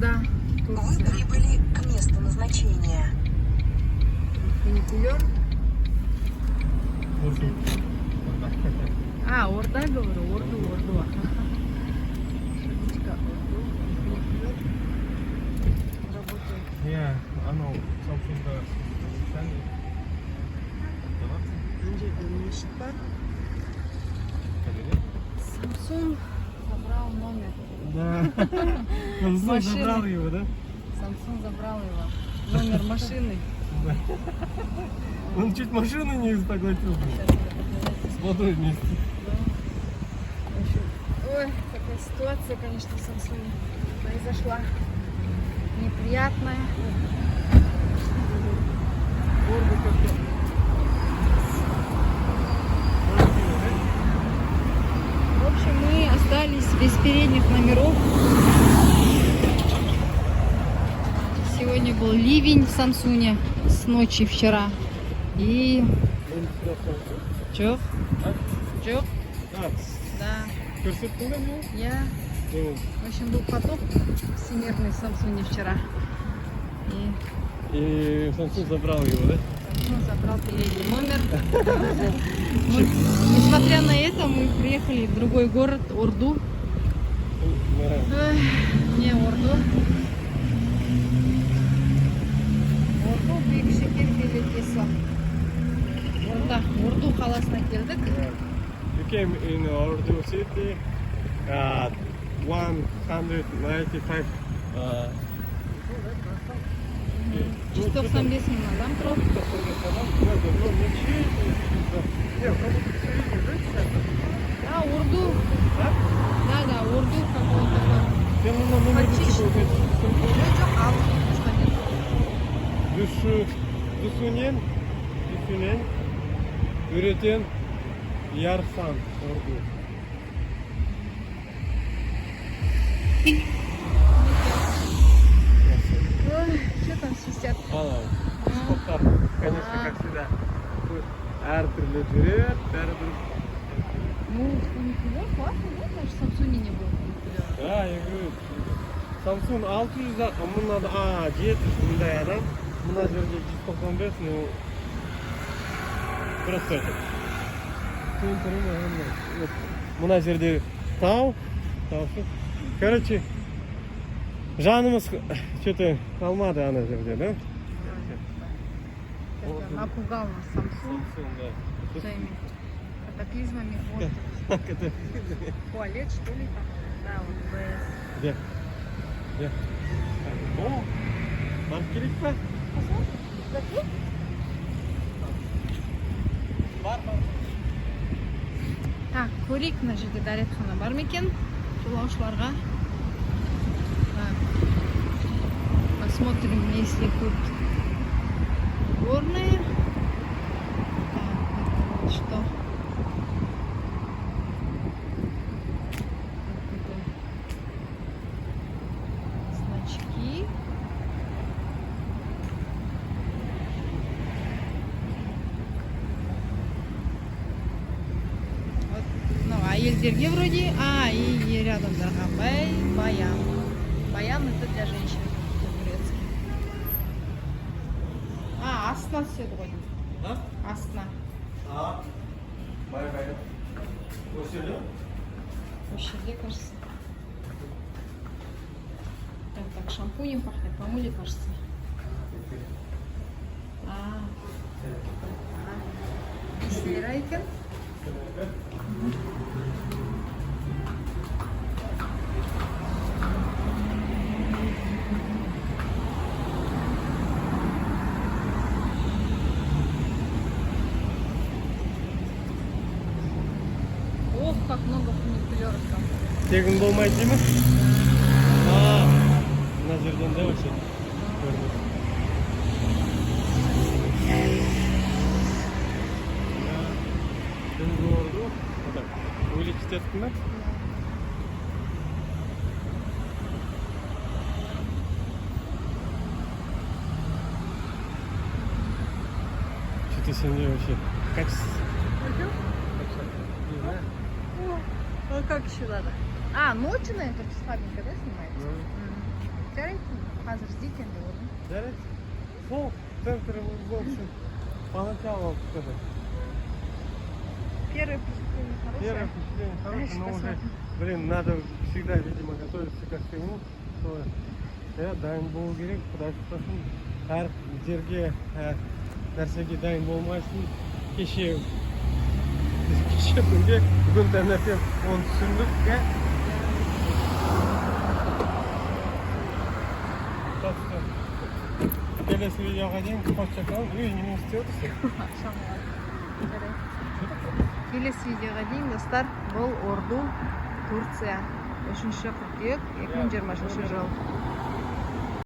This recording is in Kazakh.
Да. Вы прибыли к месту назначения. Фуникулер. А, Орда, говорю, Орду. Шуточка, Орду, фуникулер. Работает. Я, оно, Samsung'da sen Önce görünüşü var. Tabii. Samsung забрал номер. Да. Samsung Машины. забрал его, да? Samsung забрал его. Номер машины. Он чуть машину не заглотил. С водой вместе. В общем, ой, такая ситуация, конечно, в Samsung произошла неприятная. Гордо как-то. В общем, мы остались без передних номеров. Сегодня был ливень в Самсуне с ночи вчера. И... Чё? Чё? Да. Я... В общем, был потоп всемирный в Самсуне вчера. И Samsung забрал его, да? Samsung забрал передний номер. Несмотря на это, мы приехали в другой город, Орду. Не Орду. Орду büyük şehir belediyesi. Ordu қаласына келдік. You came in Ordu city at 195 195 мың адам тұрады. Да, Орду. Да, Орду какой-то. Дусунен, Üretен, Ярсан, Орду. Что там свистят? Спорттар, конечно, как всегда. Әртүрлі жүрет, әртүрлі. Ну, фуникулер классный, да? Даже в Самсуне не было фуникулера. Да, я говорю, Samsung 600, мына 700 мындай адам, мына жерде 195, ну, просто это. Мына жерде тау, короче, жанымыз что-то қалмады ана жерде, да? Напугал нас Samsung Да. своими катаклизмами. Вот. Туалет, что ли, там? Да, вот ВС. Где? Где? О, нам керек па? Посмотри, Так, көрейік мына жерде дәретхана бар ма екен жолаушыларға. Посмотрим, если тут горные. Так, вот что. Значки. Вот, ну, әйелдерге вроде, и рядом Даргабай, Баян. Баян это для женщин. Астна все ғой. Астна. Бай-бай. Вообще, кажется. Прям так шампунем пахнет, помыли, кажется. Слирайкен. Ох, как много фуникулеров там. Тегін болмайды деймі? Мына жерден де вообще көрінеді. Түнгі Орду, университеттің ба? Что-то сегодня вообще качество. Не знаю. А как еще надо? Ночью на это слабенько, да, снимается? жарайды. Қазір іздейді енді оны. Жарайды. Сол центр болсын. Поначалу сказать. Первое впечатление хорошее. Первое впечатление хорошее, Дальше но уже, посмотрим. блин, надо всегда, видимо, готовиться ко всему, что я дайын болу керек, Құдай сақтасын. Әр жерге, әр нәрсеге дайын болмайсың. Кеше күнде, бүгін таңертең оны түсіндік. Так что, келесі видеоға дейін қош қалың. Немен істеп отырсың? Келесі видеоға дейін достар, бұл Орду, Турция. 3 қыркүйек 2020 жыл.